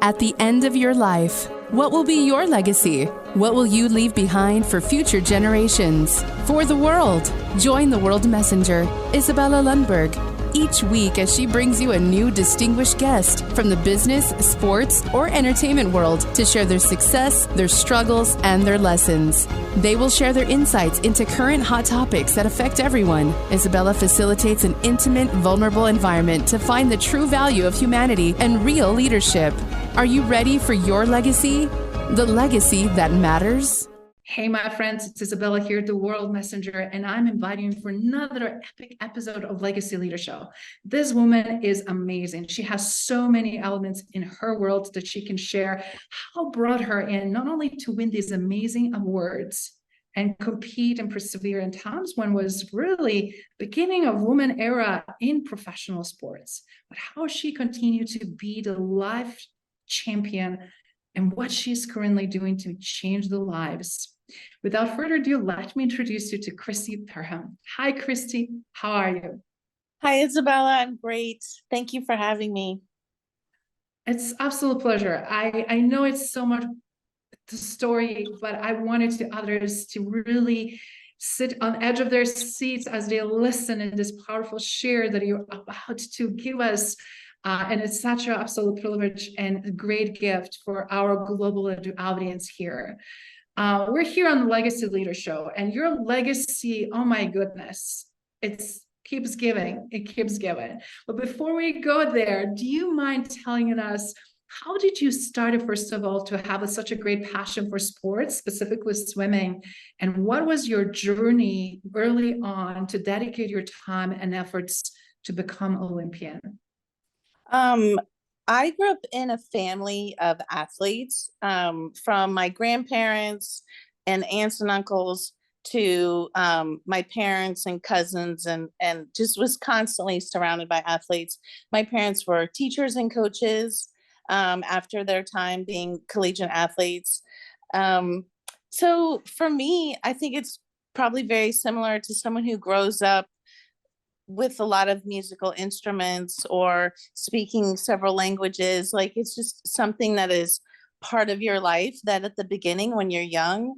At the end of your life, what will be your legacy? What will you leave behind for future generations? For the world, join the World Messenger, Izabela Lundberg, each week as she brings you a new distinguished guest from the business, sports, or entertainment world to share their success, their struggles, and their lessons. They will share their insights into current hot topics that affect everyone. Izabela facilitates an intimate, vulnerable environment to find the true value of humanity and real leadership. Are you ready for your legacy? The legacy that matters? Hey, my friends, it's Izabela here, the World Messenger, and I'm inviting you for another epic episode of Legacy Leadership. This woman is amazing. She has so many elements in her world that she can share. How brought her in not only to win these amazing awards and compete and persevere in times when was really beginning of woman era in professional sports, but how she continued to be the life champion and what she's currently doing to change the lives. Without further ado, let me introduce you to Crissy Perham. Hi, Crissy. How are you? Hi, Izabela. I'm great. Thank you for having me. It's absolute pleasure. I know it's so much the story, but I wanted to others to really sit on the edge of their seats as they listen in this powerful share that you're about to give us. And it's such an absolute privilege and a great gift for our global audience here. We're here on the Legacy Leader Show, and your legacy, oh my goodness, it keeps giving. But before we go there, do you mind telling us, how did you start, first of all, to have such a great passion for sports, specifically swimming? And what was your journey early on to dedicate your time and efforts to become Olympian? I grew up in a family of athletes, from my grandparents and aunts and uncles to my parents and cousins, and just was constantly surrounded by athletes. My parents were teachers and coaches after their time being collegiate athletes. So for me, I think it's probably very similar to someone who grows up with a lot of musical instruments or speaking several languages. Like, it's just something that is part of your life, that at the beginning when you're young,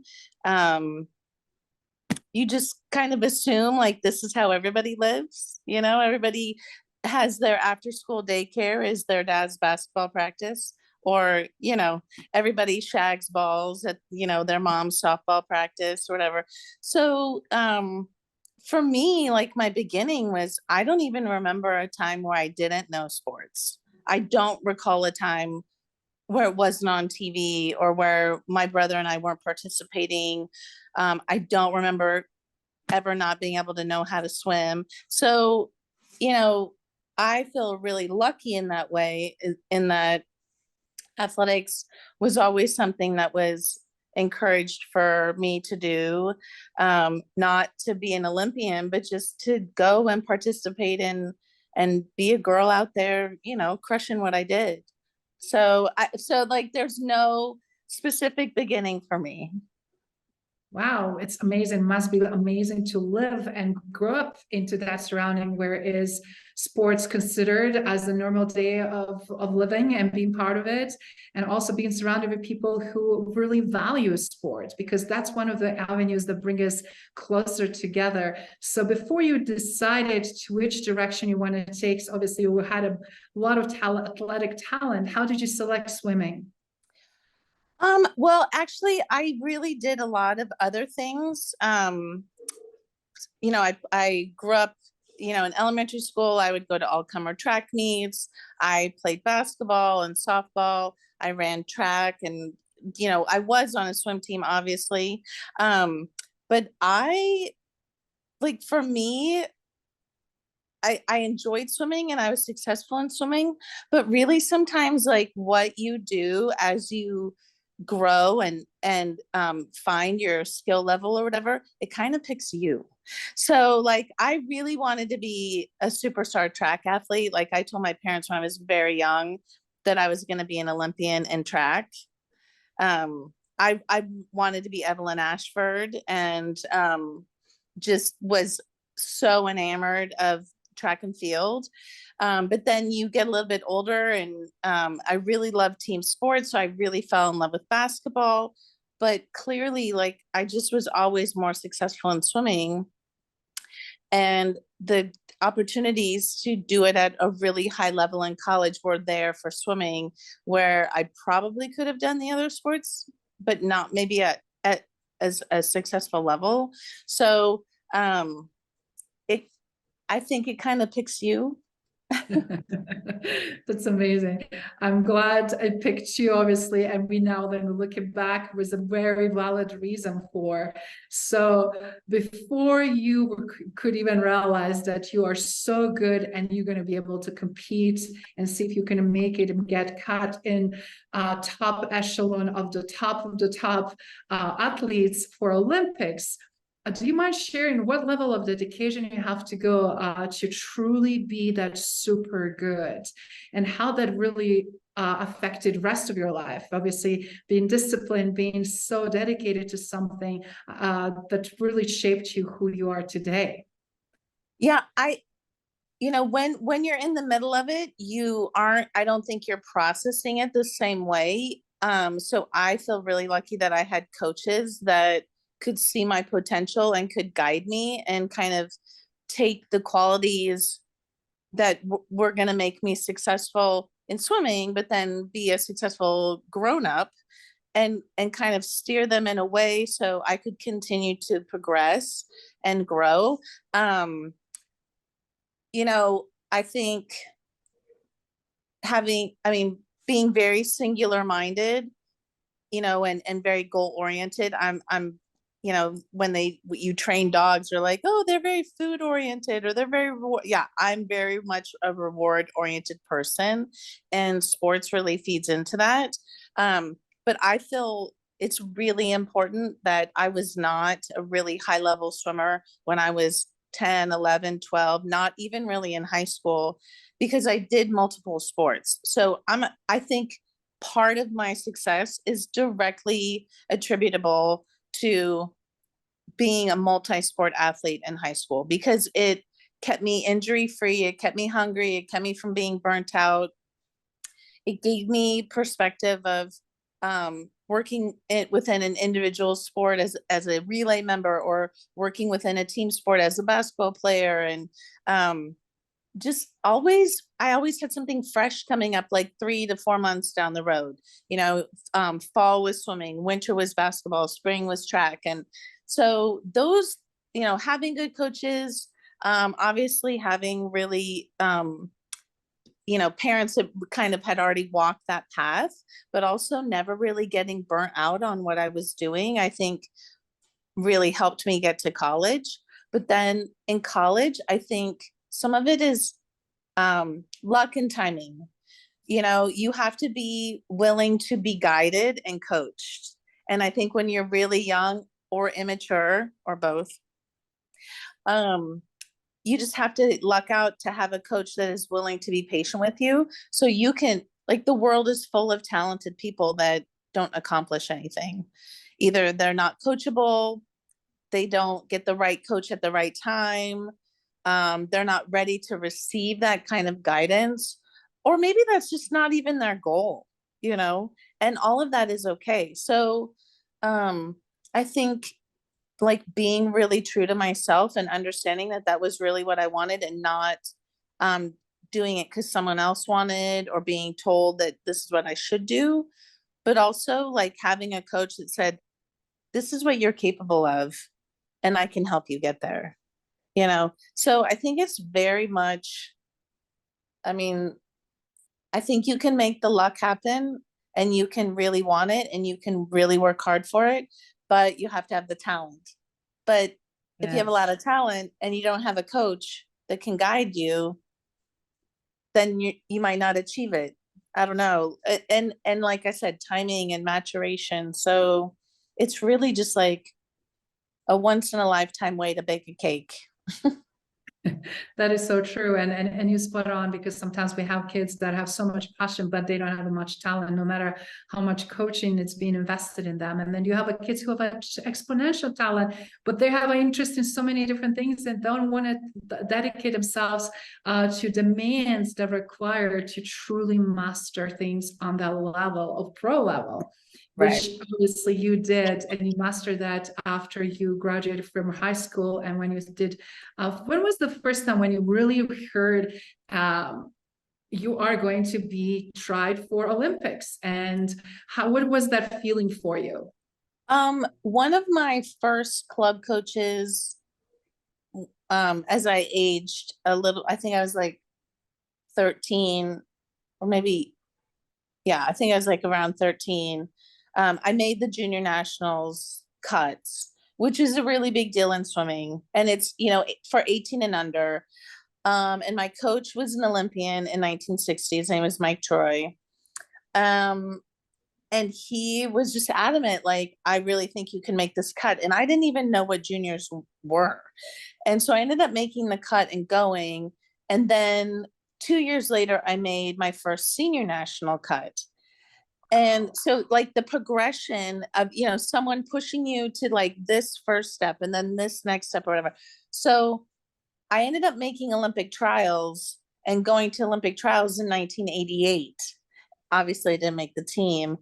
you just kind of assume like this is how everybody lives. You know, everybody has their after school daycare is their dad's basketball practice, or, you know, everybody shags balls at, you know, their mom's softball practice or whatever. So, for me, like, my beginning was, I don't even remember a time where I didn't know sports. I don't recall a time where it wasn't on TV or where my brother and I weren't participating. I don't remember ever not being able to know how to swim. So, you know, I feel really lucky in that way, in that athletics was always something that was encouraged for me to do, not to be an Olympian, but just to go and participate in and be a girl out there, you know, crushing what I did. So like, there's no specific beginning for me. Wow, it's amazing. Must be amazing to live and grow up into that surrounding where is sports considered as the normal day of living and being part of it, and also being surrounded with people who really value sports, because that's one of the avenues that bring us closer together. So before you decided to which direction you want to take, obviously you had a lot of athletic talent. How did you select swimming? Well, actually, I really did a lot of other things. You know, I grew up, you know, in elementary school. I would go to all-comer track meets. I played basketball and softball. I ran track, and, you know, I was on a swim team, obviously. But for me, I enjoyed swimming and I was successful in swimming, but really sometimes, like, what you do as you grow and find your skill level or whatever, it kind of picks you. So, like, I really wanted to be a superstar track athlete. Like, I told my parents when I was very young that I was going to be an Olympian in track. I wanted to be Evelyn Ashford, and just was so enamored of track and field. But then you get a little bit older, and I really love team sports. So I really fell in love with basketball. But clearly, like, I just was always more successful in swimming. And the opportunities to do it at a really high level in college were there for swimming, where I probably could have done the other sports, but not maybe at as a successful level. So it I think it kind of picks you. That's amazing. I'm glad I picked you, obviously, and we now then looking back was a very valid reason for. So before you could even realize that you are so good and you're going to be able to compete and see if you can make it and get cut in top echelon of the top athletes for Olympics. Do you mind sharing what level of dedication you have to go to truly be that super good, and how that really affected the rest of your life? Obviously, being disciplined, being so dedicated to something that really shaped you who you are today. Yeah, when you're in the middle of it, I don't think you're processing it the same way. So I feel really lucky that I had coaches that could see my potential and could guide me and kind of take the qualities that were going to make me successful in swimming, but then be a successful grown-up, and kind of steer them in a way so I could continue to progress and grow. I think being very singular minded, and very goal oriented. I'm when you train dogs, they're like, oh, they're very food oriented, or they're very, yeah, I'm very much a reward oriented person, and sports really feeds into that. But I feel it's really important that I was not a really high level swimmer when I was 10, 11, 12, not even really in high school, because I did multiple sports. So I think part of my success is directly attributable to being a multi-sport athlete in high school, because it kept me injury free, it kept me hungry, it kept me from being burnt out. It gave me perspective of working within an individual sport as a relay member, or working within a team sport as a basketball player. And I always had something fresh coming up, like 3 to 4 months down the road. Fall was swimming, winter was basketball, spring was track. And so those, having good coaches, obviously having really, parents that kind of had already walked that path, but also never really getting burnt out on what I was doing, I think really helped me get to college. But then in college, I think some of it is luck and timing. You have to be willing to be guided and coached. And I think when you're really young or immature or both, you just have to luck out to have a coach that is willing to be patient with you. So you can, like, the world is full of talented people that don't accomplish anything. Either they're not coachable, they don't get the right coach at the right time, they're not ready to receive that kind of guidance, or maybe that's just not even their goal, and all of that is okay. So I think, like, being really true to myself and understanding that that was really what I wanted, and not doing it because someone else wanted, or being told that this is what I should do, but also like having a coach that said, this is what you're capable of, and I can help you get there. So I think it's very much, I think you can make the luck happen, and you can really want it, and you can really work hard for it, but you have to have the talent. But if you have a lot of talent and you don't have a coach that can guide you, then you might not achieve it. I don't know. And like I said, timing and maturation. So it's really just like a once in a lifetime way to bake a cake. That is so true. And you spot on, because sometimes we have kids that have so much passion, but they don't have much talent, no matter how much coaching it's being invested in them. And then you have kids who have exponential talent, but they have an interest in so many different things and don't want to dedicate themselves to demands that require to truly master things on that level of pro level. Right. Which obviously you did, and you mastered that after you graduated from high school. And when you did, when was the first time when you really heard you are going to be tried for Olympics, and what was that feeling for you? One of my first club coaches, as I aged a little, I think I was like 13, or maybe, yeah, I think I was like around 13. I made the junior nationals cuts, which is a really big deal in swimming. And it's, for 18 and under. And my coach was an Olympian in 1960. His name was Mike Troy. And he was just adamant, like, I really think you can make this cut. And I didn't even know what juniors were. And so I ended up making the cut and going. And then 2 years later, I made my first senior national cut. And so like the progression of, someone pushing you to like this first step and then this next step or whatever. So I ended up making Olympic trials and going to Olympic trials in 1988. Obviously I didn't make the team.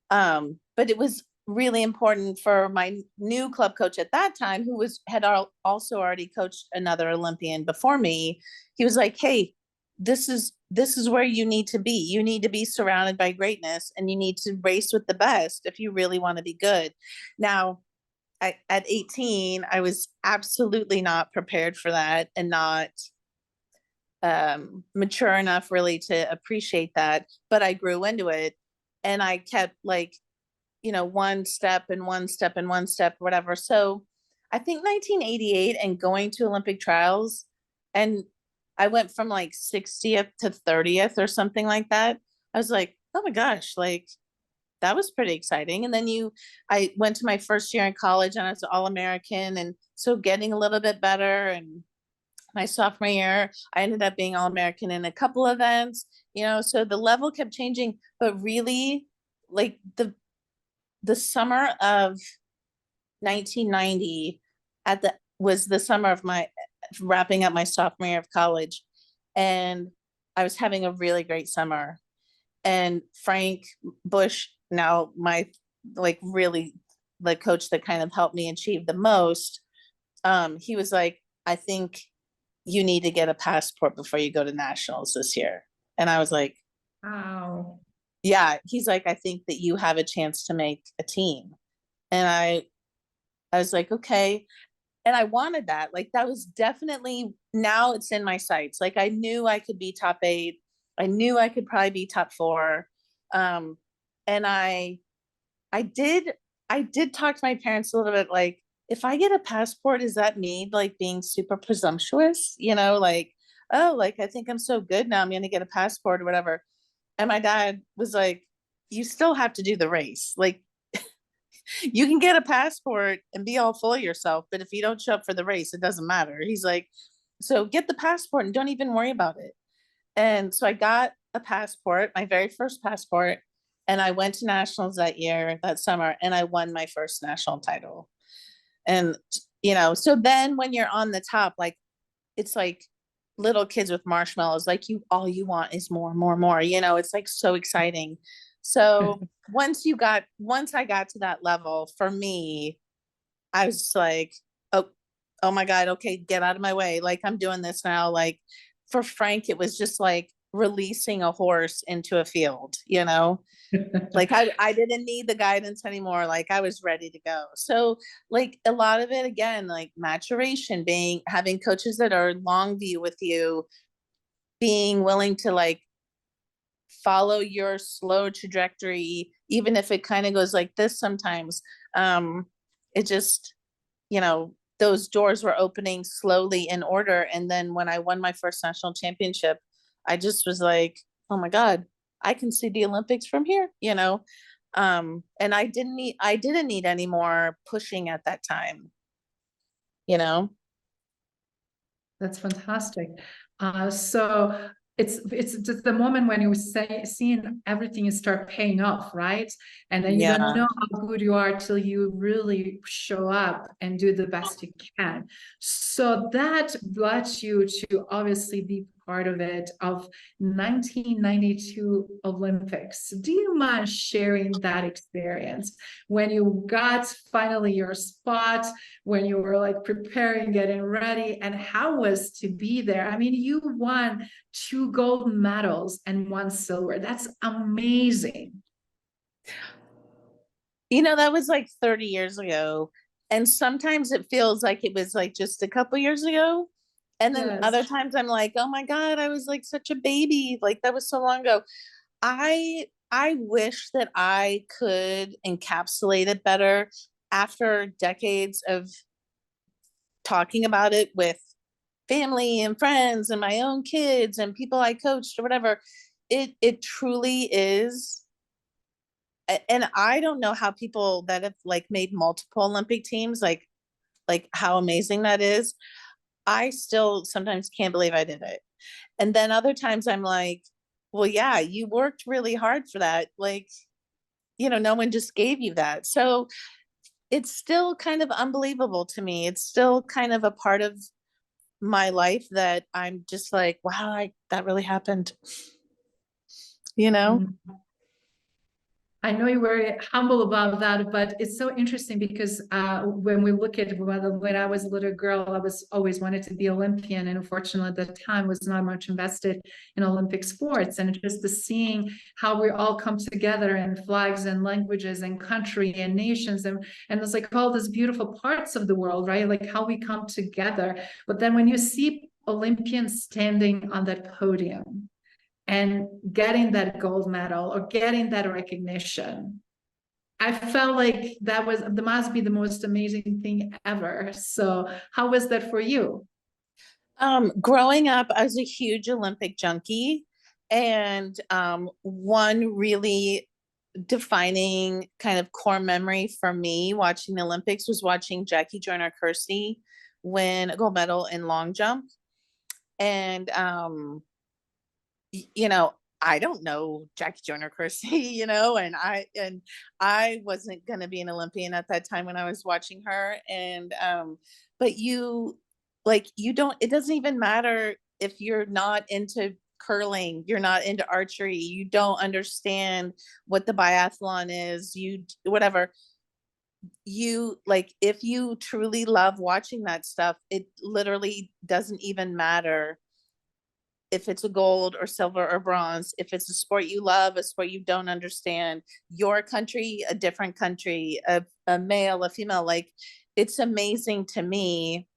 But it was really important for my new club coach at that time, who had also already coached another Olympian before me. He was like, hey, this is where you need to be. You need to be surrounded by greatness, and you need to race with the best if you really want to be good. Now, at 18, I was absolutely not prepared for that, and not mature enough really to appreciate that. But I grew into it, and I kept like, one step and one step and one step, whatever. So I think 1988 and going to Olympic trials, and I went from like 60th to 30th or something like that. I was like, oh my gosh, like that was pretty exciting. And then I went to my first year in college and I was All-American. And so getting a little bit better. And my sophomore year, I ended up being All-American in a couple events, so the level kept changing. But really, like the summer of 1990 was the summer of my wrapping up my sophomore year of college, and I was having a really great summer. And Frank Bush, now my really the coach that kind of helped me achieve the most, he was like, I think you need to get a passport before you go to nationals this year. And I was like, wow. Yeah, he's like, I think that you have a chance to make a team. And I was like, okay. And I wanted that. Like, that was definitely, now it's in my sights. Like, I knew I could be top 8. I knew I could probably be top 4. And I did talk to my parents a little bit, like, if I get a passport, is that me like being super presumptuous? Like, oh, like, I think I'm so good now, I'm going to get a passport or whatever. And my dad was like, you still have to do the race. Like, you can get a passport and be all full of yourself, but if you don't show up for the race, it doesn't matter. He's like, so get the passport and don't even worry about it. And so I got a passport, my very first passport, and I went to nationals that summer, and I won my first national title. And, so then when you're on the top, like, it's like little kids with marshmallows, like all you want is more, more, more, it's like so exciting. So once I got to that level, for me, I was just like, oh my God, okay, get out of my way. Like, I'm doing this now. Like, for Frank, it was just like releasing a horse into a field, like I didn't need the guidance anymore. Like, I was ready to go. So like a lot of it, again, like maturation, having coaches that are long view with you, being willing to like follow your slow trajectory, even if it kind of goes like this sometimes. It just, those doors were opening slowly in order. And then when I won my first national championship, I just was like, oh my God, I can see the Olympics from here, and I didn't need any more pushing at that time. That's fantastic. So it's just the moment when you say seeing everything is start paying off, right? And then you don't Yeah. know how good you are till you really show up and do the best you can. So that led you to obviously be part of it of 1992 Olympics. Do you mind sharing that experience when you got finally your spot, when you were like preparing, getting ready, and how was to be there? I mean, you won 2 gold medals and 1 silver. That's amazing. That was like 30 years ago. And sometimes it feels like it was like just a couple years ago. And then Yes. other times I'm like, oh my God, I was like such a baby. Like that was so long ago. I wish that I could encapsulate it better after decades of talking about it with family and friends and my own kids and people I coached or whatever. It truly is. And I don't know how people that have like made multiple Olympic teams, like how amazing that is. I still sometimes can't believe I did it. And then other times I'm like, well, yeah, you worked really hard for that. Like, no one just gave you that. So it's still kind of unbelievable to me. It's still kind of a part of my life that I'm just like, wow, that really happened, you know? Mm. I know you're very humble about that, but it's so interesting because when we look at when I was a little girl, I was always wanted to be Olympian, and unfortunately at the time was not much invested in Olympic sports. And just the seeing how we all come together in flags and languages and country and nations, and it's like all these beautiful parts of the world, right? Like how we come together. But then when you see Olympians standing on that podium and getting that gold medal or getting that recognition, I felt like that must be the most amazing thing ever. So how was that for you? Growing up, I was a huge Olympic junkie, and one really defining kind of core memory for me watching the Olympics was watching Jackie Joyner-Kersee win a gold medal in long jump. And I don't know Jackie Joyner-Kersee, and I wasn't gonna be an Olympian at that time when I was watching her. And but you don't, it doesn't even matter if you're not into curling, you're not into archery, you don't understand what the biathlon is, you whatever, you like, if you truly love watching that stuff, it literally doesn't even matter if it's a gold or silver or bronze, if it's a sport you love, a sport you don't understand, your country, a different country, a male, a female, like it's amazing to me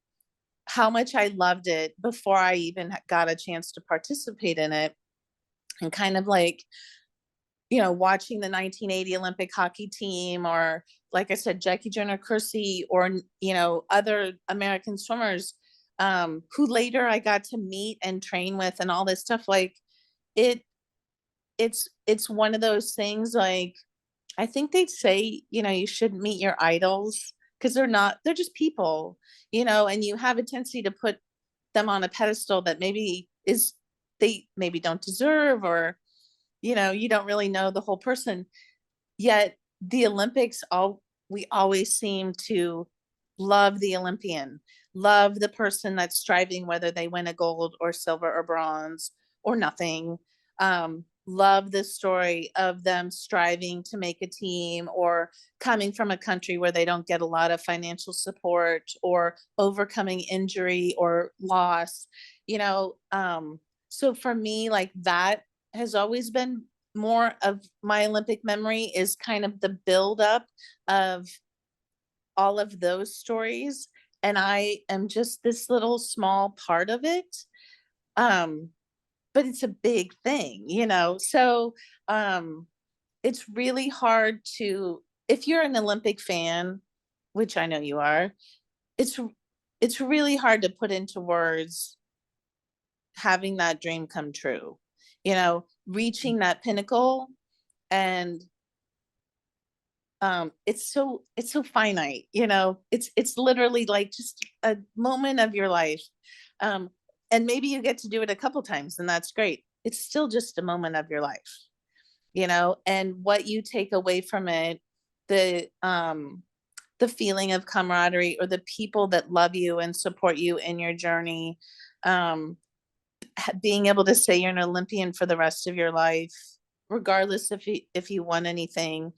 how much I loved it before I even got a chance to participate in it. And kind of like, watching the 1980 Olympic hockey team, or like I said, Jackie Joyner-Kersee, or, other American swimmers who later I got to meet and train with and all this stuff. Like it, it's one of those things, like, I think they'd say, you shouldn't meet your idols because they're just people, and you have a tendency to put them on a pedestal that they maybe don't deserve, or, you don't really know the whole person. Yet the Olympics, we always seem to love the Olympian, love the person that's striving, whether they win a gold or silver or bronze or nothing. Love the story of them striving to make a team, or coming from a country where they don't get a lot of financial support, or overcoming injury or loss, so for me, like, that has always been more of my Olympic memory, is kind of the build up of all of those stories. And I am just this little small part of it. But it's a big thing, So it's really hard if you're an Olympic fan, which I know you are, it's really hard to put into words having that dream come true, reaching that pinnacle. And it's so finite, it's literally like just a moment of your life. And maybe you get to do it a couple times, and that's great. It's still just a moment of your life, and what you take away from it, the feeling of camaraderie, or the people that love you and support you in your journey, being able to say you're an Olympian for the rest of your life, regardless if you won anything.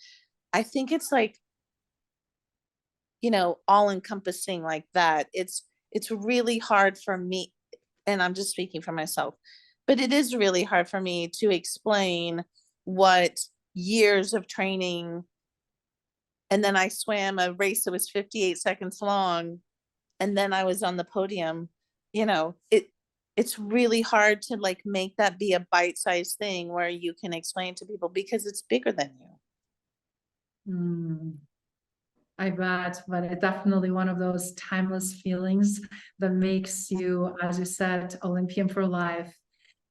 I think it's like, all encompassing like that. It's really hard for me, and I'm just speaking for myself, but it is really hard for me to explain what years of training, and then I swam a race that was 58 seconds long, and then I was on the podium. It's really hard to like make that be a bite-sized thing where you can explain to people, because it's bigger than you. I bet, but it's definitely one of those timeless feelings that makes you, as you said, Olympian for life.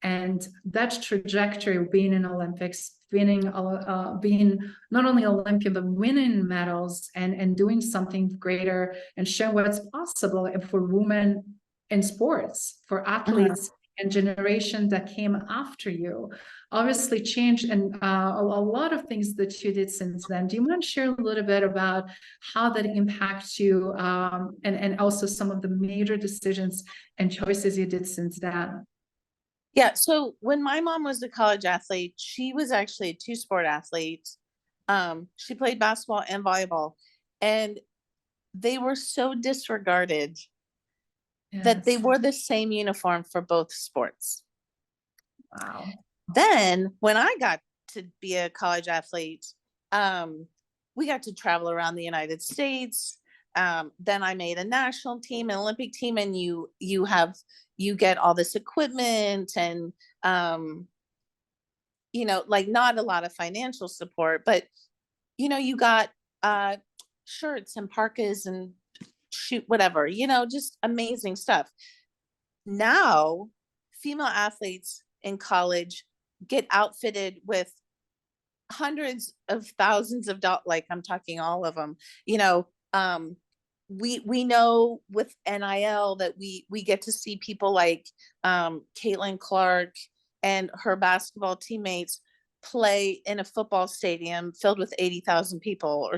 And that trajectory, being in Olympics, being not only Olympian, but winning medals and doing something greater and showing what's possible for women in sports, for athletes and generation that came after you, obviously changed, and a lot of things that you did since then. Do you want to share a little bit about how that impacts you, and also some of the major decisions and choices you did since then? Yeah. So when my mom was a college athlete, she was actually a two-sport athlete. She played basketball and volleyball, and they were so disregarded that they wore the same uniform for both sports. Wow. Then when I got to be a college athlete, we got to travel around the United States. Then I made a national team, an Olympic team, and you get all this equipment and, like not a lot of financial support, but, you got shirts and parkas and shoot, whatever, just amazing stuff. Now, female athletes in college get outfitted with hundreds of thousands of dollars, like I'm talking all of them, we know with NIL that we get to see people like Caitlin Clark and her basketball teammates play in a football stadium filled with 80,000 people, or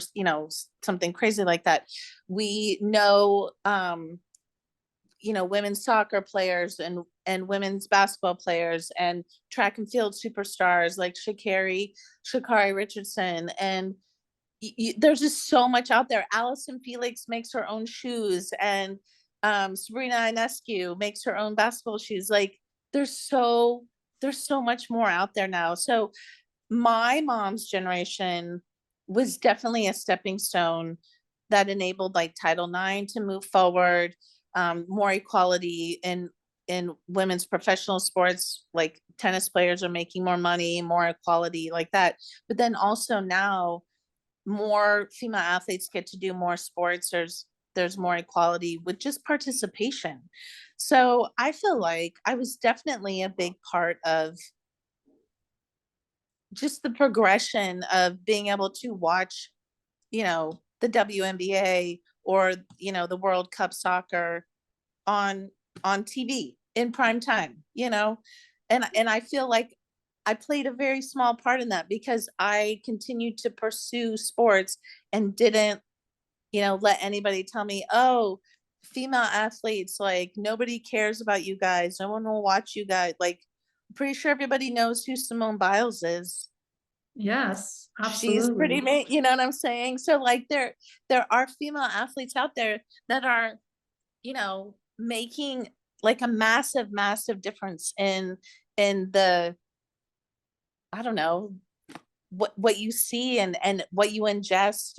something crazy like that. We know women's soccer players and women's basketball players and track and field superstars like Sha'Carri Richardson, and there's just so much out there. Allison Felix makes her own shoes, and Sabrina Ionescu makes her own basketball shoes. Like there's so much more out there now. So my mom's generation was definitely a stepping stone that enabled like Title IX to move forward, more equality in women's professional sports, like tennis players are making more money, more equality like that. But then also now more female athletes get to do more sports. There's more equality with just participation. So I feel like I was definitely a big part of just the progression of being able to watch, the WNBA or, the World Cup soccer on TV in prime time, and I feel like I played a very small part in that, because I continued to pursue sports and didn't, let anybody tell me, oh, female athletes, like nobody cares about you guys. No one will watch you guys. Like, I'm pretty sure everybody knows who Simone Biles is. Yes, absolutely. She's pretty, you know what I'm saying? So like there are female athletes out there that are, making like a massive, massive difference in the, I don't know, what you see and what you ingest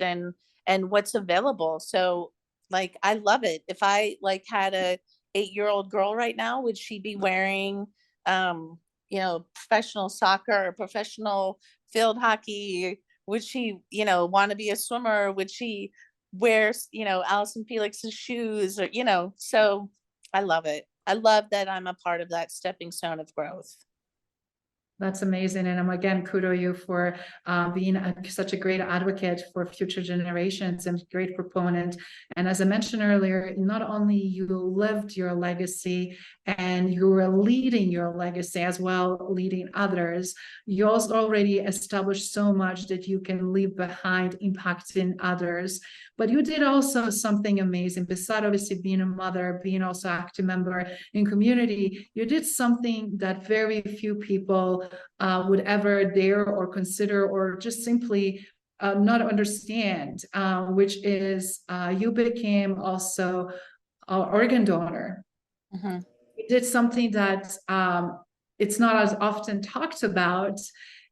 and what's available. So like I love it. If I like had a 8-year-old girl right now, would she be wearing professional soccer or professional field hockey? Would she, want to be a swimmer? Would she wear, Allison Felix's shoes, or, so I love it. I love that I'm a part of that stepping stone of growth. That's amazing. And I'm again, kudo you for being such a great advocate for future generations and great proponent. And as I mentioned earlier, not only you lived your legacy and you were leading your legacy as well, leading others, you also already established so much that you can leave behind impacting others. But you did also something amazing. Besides obviously being a mother, being also active member in community, you did something that very few people would ever dare or consider or just simply not understand, which is you became also an organ donor. Mm-hmm. You did something that it's not as often talked about.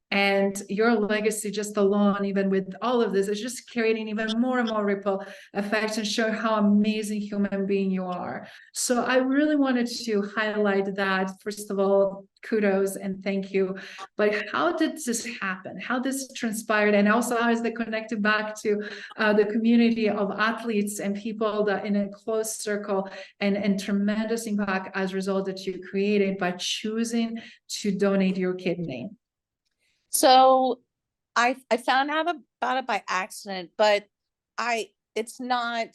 And your legacy just alone, even with all of this, is just creating even more and more ripple effects and show how amazing human being you are. So I really wanted to highlight that. First of all, kudos and thank you. But how did this happen? How this transpired? And also how is that connected back to the community of athletes and people that in a close circle and tremendous impact as a result that you created by choosing to donate your kidney? So I found out about it by accident, but it's not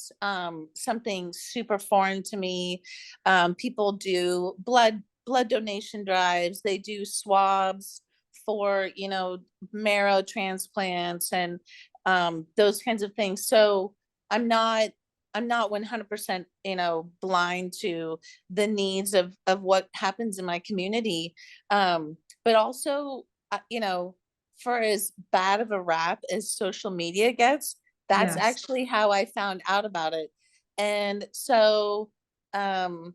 something super foreign to me. People do blood donation drives. They do swabs for, marrow transplants and those kinds of things. So I'm not 100%, blind to the needs of what happens in my community. But also, for as bad of a rap as social media gets, that's Yes. actually how I found out about it. And so, and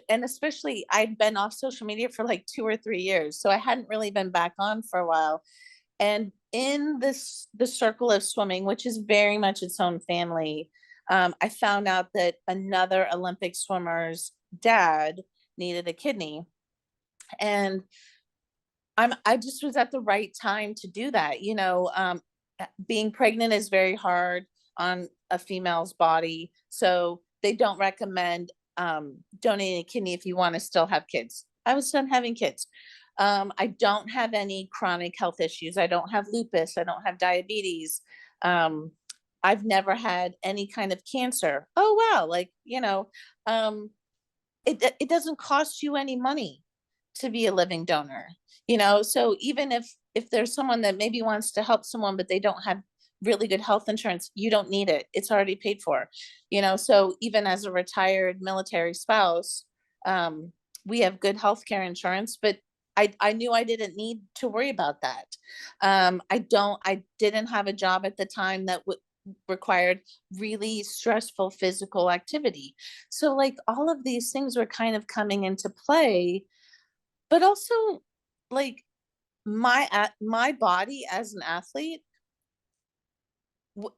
especially I'd been off social media for like 2 or 3 years, so I hadn't really been back on for a while. And in the circle of swimming, which is very much its own family, I found out that another Olympic swimmer's dad needed a kidney. And I just was at the right time to do that. Being pregnant is very hard on a female's body, so they don't recommend donating a kidney if you want to still have kids. I was done having kids. I don't have any chronic health issues. I don't have lupus. I don't have diabetes. I've never had any kind of cancer. Oh wow, it doesn't cost you any money to be a living donor. So even if there's someone that maybe wants to help someone but they don't have really good health insurance, you don't need it. It's already paid for. So even as a retired military spouse, we have good healthcare insurance, but I knew I didn't need to worry about that. I didn't have a job at the time that required really stressful physical activity. So like all of these things were kind of coming into play, but also like my body as an athlete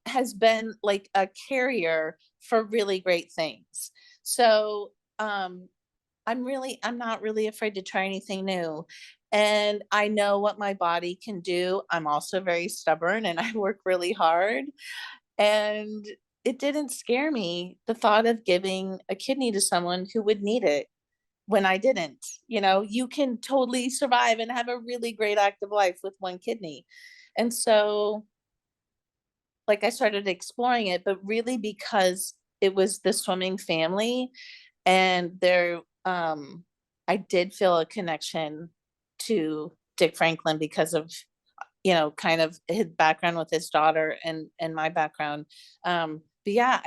has been like a carrier for really great things. So I'm not really afraid to try anything new. And I know what my body can do. I'm also very stubborn and I work really hard. And it didn't scare me, the thought of giving a kidney to someone who would need it when I didn't. You can totally survive and have a really great active life with one kidney. And so like I started exploring it, but really because it was the swimming family and I did feel a connection to Dick Franklin because of, kind of his background with his daughter and my background. But yeah,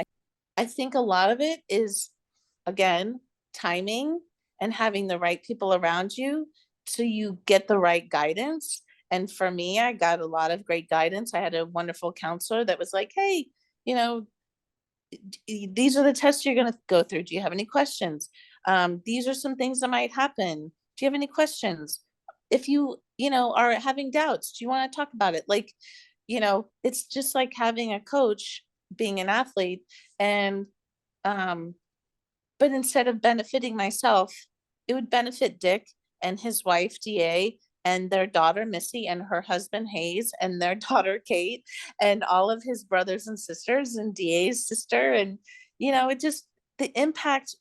I think a lot of it is, again, timing and having the right people around you so you get the right guidance. And for me, I got a lot of great guidance. I had a wonderful counselor that was like, hey, these are the tests you're going to go through. Do you have any questions? These are some things that might happen. Do you have any questions? If you are having doubts, do you want to talk about it? Like, it's just like having a coach, being an athlete. And but instead of benefiting myself, it would benefit Dick and his wife DA and their daughter Missy and her husband Hayes and their daughter Kate and all of his brothers and sisters and DA's sister. And it just, the impact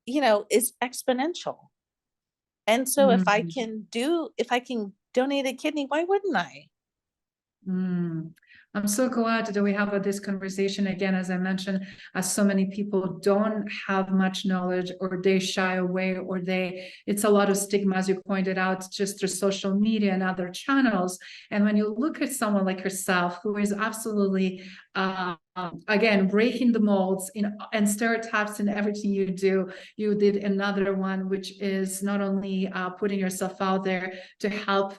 is exponential. And so if I can donate a kidney, why wouldn't I? I'm so glad that we have this conversation again. As I mentioned, as so many people don't have much knowledge, or they shy away, or it's a lot of stigma, as you pointed out, just through social media and other channels. And when you look at someone like yourself, who is absolutely, again, breaking the molds and stereotypes in everything you do, you did another one, which is not only putting yourself out there to help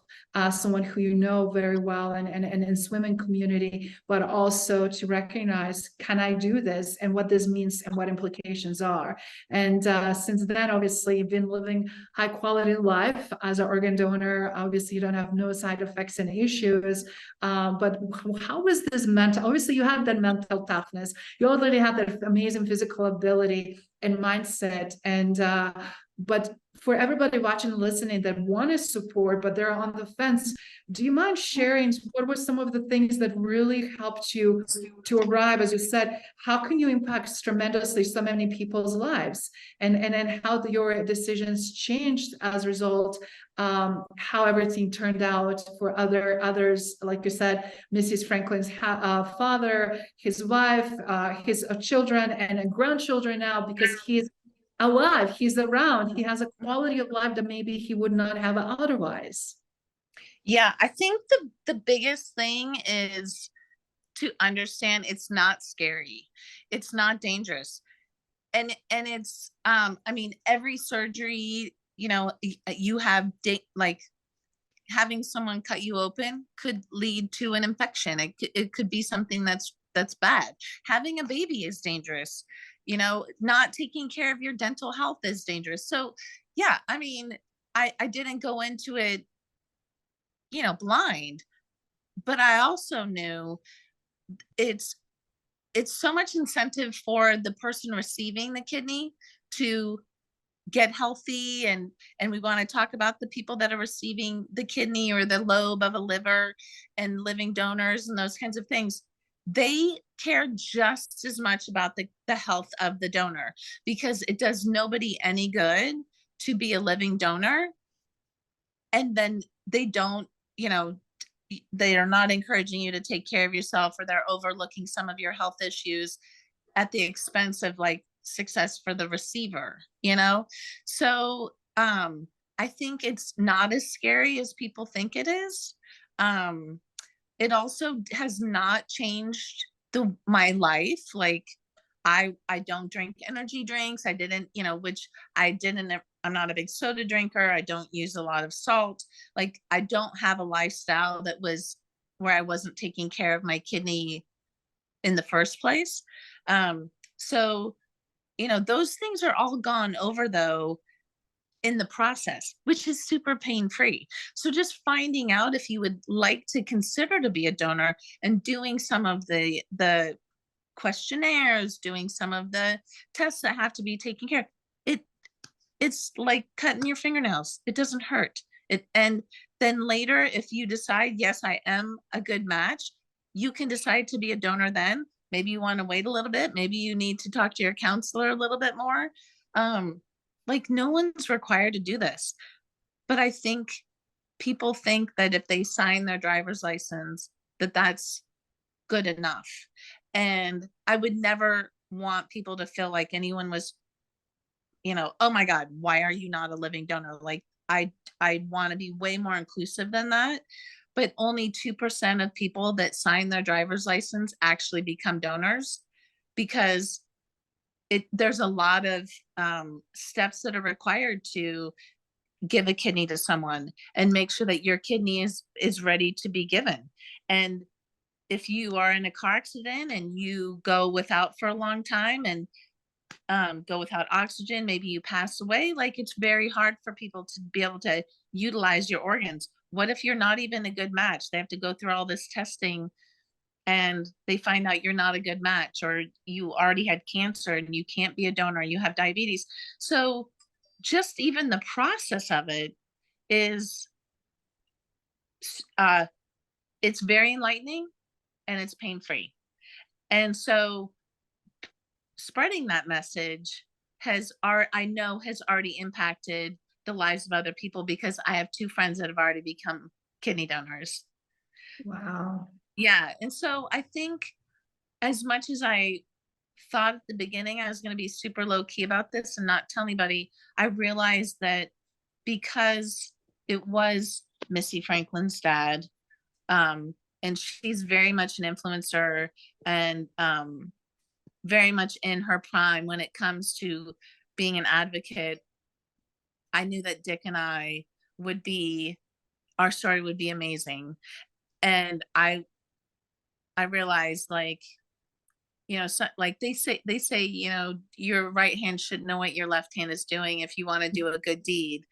someone who you know very well and in swimming community, but also to recognize, can I do this, and what this means and what implications are. And since then, obviously, you've been living high quality life as an organ donor. Obviously, you don't have no side effects and issues. But how is this mental? Obviously, you have that mental toughness. You already have that amazing physical ability and mindset. And but for everybody watching and listening that want to support, but they're on the fence, do you mind sharing what were some of the things that really helped you to arrive? As you said, how can you impact tremendously so many people's lives, and how your decisions changed as a result, how everything turned out for others, like you said, Mrs. Franklin's father, his wife, his children and grandchildren now, because he's alive, he's around, he has a quality of life that maybe he would not have otherwise. Yeah, I think the biggest thing is to understand it's not scary. It's not dangerous. And it's I mean, every surgery, you have like having someone cut you open could lead to an infection. It could be something that's bad. Having a baby is dangerous. Not taking care of your dental health is dangerous. So yeah, I mean, I didn't go into it, blind, but I also knew it's so much incentive for the person receiving the kidney to get healthy, and we want to talk about the people that are receiving the kidney or the lobe of a liver and living donors and those kinds of things. They care just as much about the health of the donor, because it does nobody any good to be a living donor and then they don't, they are not encouraging you to take care of yourself, or they're overlooking some of your health issues at the expense of like success for the receiver, So I think it's not as scary as people think it is. It also has not changed my life. Like I don't drink energy drinks. I didn't, which I didn't. I'm not a big soda drinker. I don't use a lot of salt. Like I don't have a lifestyle that was where I wasn't taking care of my kidney in the first place. So, those things are all gone over though in the process, which is super pain-free. So just finding out if you would like to consider to be a donor and doing some of the questionnaires, doing some of the tests that have to be taken care of. It's like cutting your fingernails. It doesn't hurt. And then later, if you decide, yes, I am a good match, you can decide to be a donor then. Maybe you want to wait a little bit. Maybe you need to talk to your counselor a little bit more. Like no one's required to do this. But I think people think that if they sign their driver's license, that's good enough. And I would never want people to feel like anyone was, oh my God, why are you not a living donor? Like I want to be way more inclusive than that. But only 2% of people that sign their driver's license actually become donors, because there's a lot of steps that are required to give a kidney to someone and make sure that your kidney is ready to be given. And if you are in a car accident and you go without for a long time and go without oxygen, maybe you pass away, like it's very hard for people to be able to utilize your organs. What if you're not even a good match? They have to go through all this testing and they find out you're not a good match, or you already had cancer and you can't be a donor, you have diabetes. So just even the process of it is it's very enlightening and it's pain-free. And so spreading that message I know has already impacted the lives of other people, because I have 2 friends that have already become kidney donors. Wow. Yeah, and so I think, as much as I thought at the beginning I was going to be super low key about this and not tell anybody, I realized that because it was Missy Franklin's dad, and she's very much an influencer, and very much in her prime when it comes to being an advocate. I knew that Dick and I would be, our story would be amazing. And I realized, like, so, like they say, your right hand should know what your left hand is doing if you want to do a good deed.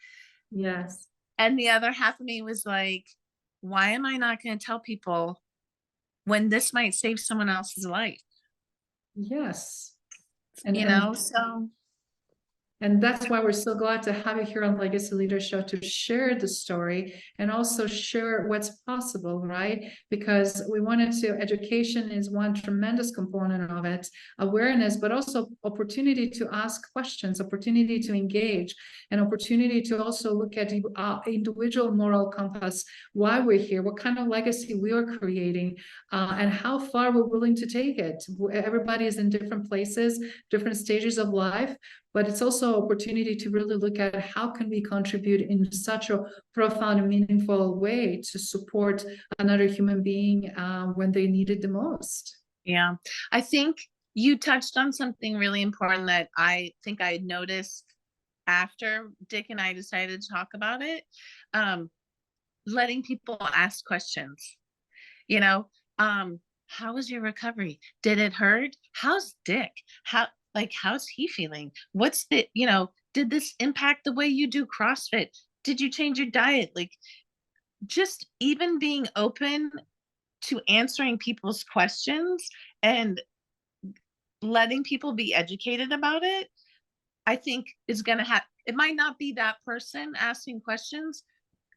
Yes. And the other half of me was like, why am I not going to tell people when this might save someone else's life? Yes. So And that's why we're so glad to have you here on Legacy Leadership to share the story and also share what's possible, right? Because we wanted to, education is one tremendous component of it, awareness, but also opportunity to ask questions, opportunity to engage, and opportunity to also look at individual moral compass, why we're here, what kind of legacy we are creating, and how far we're willing to take it. Everybody is in different places, different stages of life, but it's also opportunity to really look at how can we contribute in such a profound and meaningful way to support another human being when they need it the most. Yeah, I think you touched on something really important that I think I had noticed after Dick and I decided to talk about it. Letting people ask questions. How was your recovery? Did it hurt? How's Dick? How's he feeling? Did this impact the way you do CrossFit? Did you change your diet? Like, just even being open to answering people's questions and letting people be educated about it, I think is going to have, it might not be that person asking questions,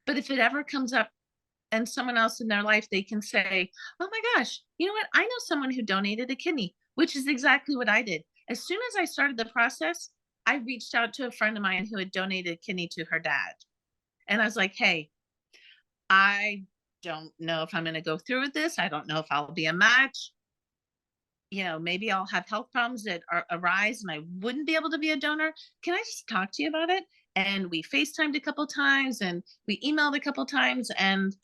but if it ever comes up and someone else in their life, they can say, oh my gosh, you know what? I know someone who donated a kidney, which is exactly what I did. As soon as I started the process, I reached out to a friend of mine who had donated a kidney to her dad. And I was like, hey, I don't know if I'm going to go through with this. I don't know if I'll be a match. Maybe I'll have health problems that arise and I wouldn't be able to be a donor. Can I just talk to you about it? And we FaceTimed a couple times and we emailed a couple times. And,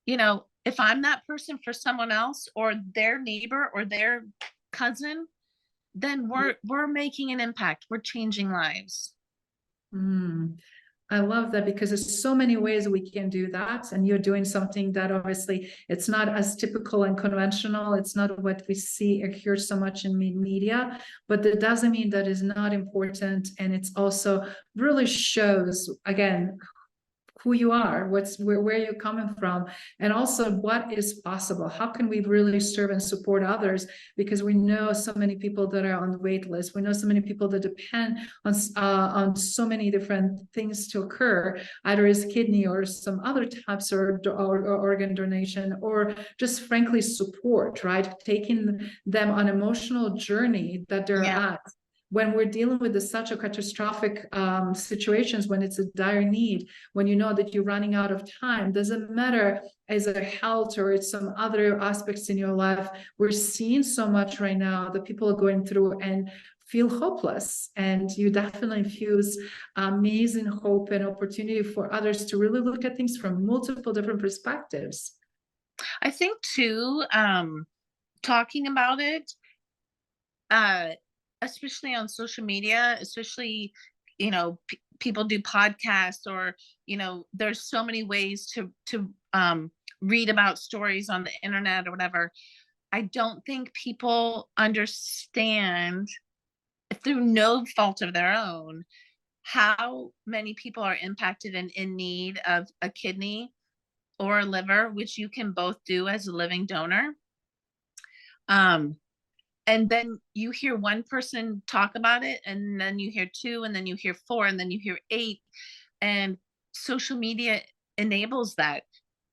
if I'm that person for someone else or their neighbor or their cousin, then we're making an impact. We're changing lives. I love that because there's so many ways we can do that. And you're doing something that obviously it's not as typical and conventional. It's not what we see or hear so much in media, but that doesn't mean that is not important. And it's also really shows, again, who you are, where you're coming from, and also what is possible. How can we really serve and support others? Because we know so many people that are on the wait list. We know so many people that depend on so many different things to occur, either as kidney or some other types or organ donation, or just frankly support, right? Taking them on emotional journey that they're at. When we're dealing with such a catastrophic situations, when it's a dire need, when you know that you're running out of time, doesn't matter as a health or it's some other aspects in your life. We're seeing so much right now that people are going through and feel hopeless, and you definitely infuse amazing hope and opportunity for others to really look at things from multiple different perspectives. I think too, talking about it, especially on social media, especially, people do podcasts or, there's so many ways to read about stories on the internet or whatever. I don't think people understand, through no fault of their own, how many people are impacted and in need of a kidney or a liver, which you can both do as a living donor. And then you hear one person talk about it, and then you hear 2, and then you hear 4, and then you hear 8. And social media enables that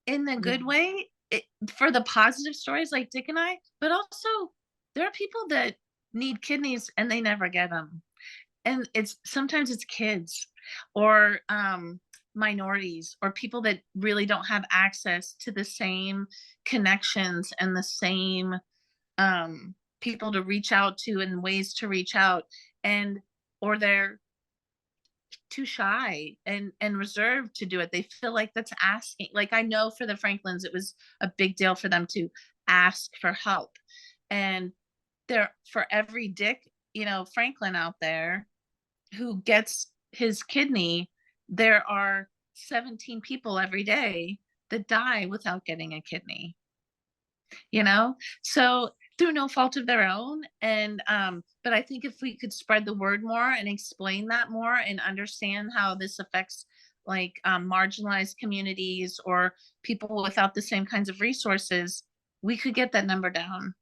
in the good way, for the positive stories like Dick and I, but also there are people that need kidneys and they never get them. And sometimes it's kids. or minorities, or people that really don't have access to the same connections and the same people to reach out to and ways to reach out, and or they're too shy and reserved to do it. They feel like that's asking. Like, I know for the Franklins, it was a big deal for them to ask for help. And there, for every Dick, Franklin out there who gets his kidney, there are 17 people every day that die without getting a kidney, so through no fault of their own. And but I think if we could spread the word more and explain that more and understand how this affects like marginalized communities or people without the same kinds of resources, we could get that number down.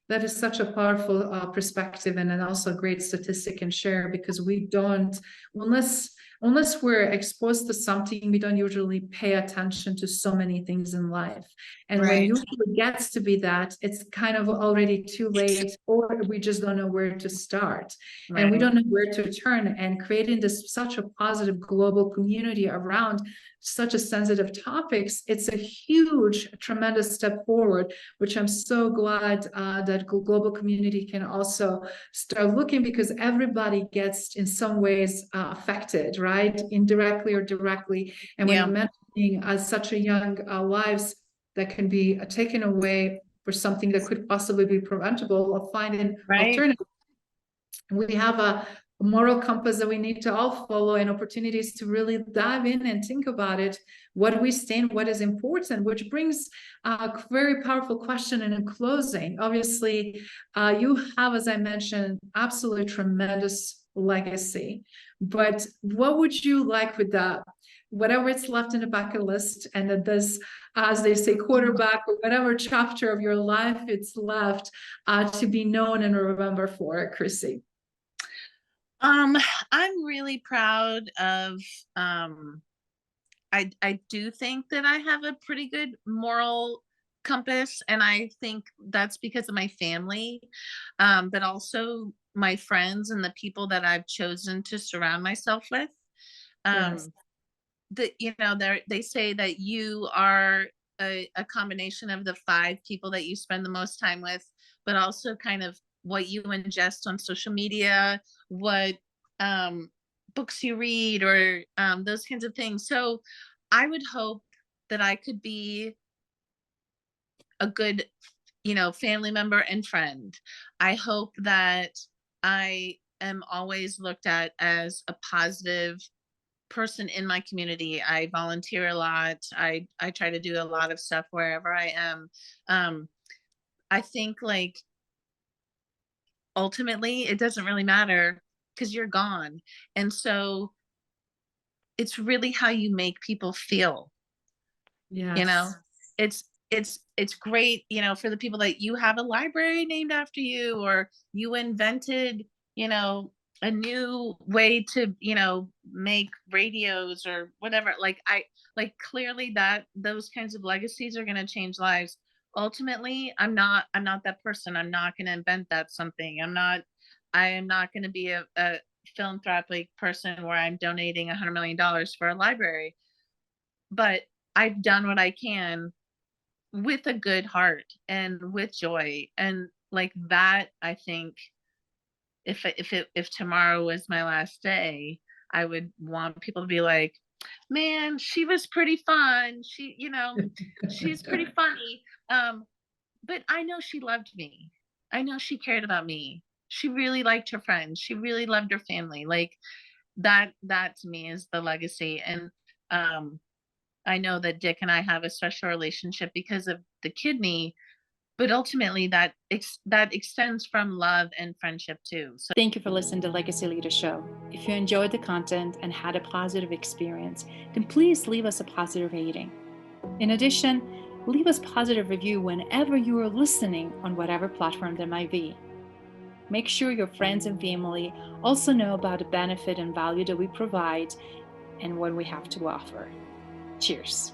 That is such a powerful perspective, and then also a great statistic and share, because we don't, unless we're exposed to something, we don't usually pay attention to so many things in life. And when usually it gets to be that, it's kind of already too late, or we just don't know where to start, and we don't know where to turn. And creating this such a positive global community around such a sensitive topics, it's a huge, tremendous step forward, which I'm so glad that global community can also start looking, because everybody gets in some ways affected, right? Indirectly or directly. And when you're mentioning such a young lives that can be taken away for something that could possibly be preventable, or finding alternatives. We have a moral compass that we need to all follow, and opportunities to really dive in and think about it, what we stand, what is important, which brings a very powerful question. And in closing, obviously, you have, as I mentioned, absolutely tremendous legacy, but what would you like with that? Whatever it's left in the bucket list, and that this, as they say, quarterback, or whatever chapter of your life it's left to be known and remembered for, Crissy. I'm really proud of, I do think that I have a pretty good moral compass, and I think that's because of my family, but also my friends and the people that I've chosen to surround myself with. They say that you are a combination of the 5 people that you spend the most time with, but also kind of what you ingest on social media, what books you read, or those kinds of things. So I would hope that I could be a good, family member and friend. I hope that I am always looked at as a positive person in my community. I volunteer a lot. I try to do a lot of stuff wherever I am. I think, like, ultimately it doesn't really matter, because you're gone. And so it's really how you make people feel. It's great, for the people that you have a library named after you, or you invented, a new way to, make radios or whatever. Clearly that those kinds of legacies are going to change lives. Ultimately, I'm not that person. I'm not going to invent that something. I am not going to be a philanthropic person where I'm donating $100 million for a library, but I've done what I can with a good heart and with joy. And like that, I think if tomorrow was my last day, I would want people to be like, man, she was pretty fun. She's pretty funny. But I know she loved me. I know she cared about me. She really liked her friends. She really loved her family. Like that to me is the legacy. And I know that Dick and I have a special relationship because of the kidney, but ultimately that extends from love and friendship too. So thank you for listening to Legacy Leader Show. If you enjoyed the content and had a positive experience, then please leave us a positive rating. In addition, leave us a positive review whenever you are listening on whatever platform there might be. Make sure your friends and family also know about the benefit and value that we provide and what we have to offer. Cheers.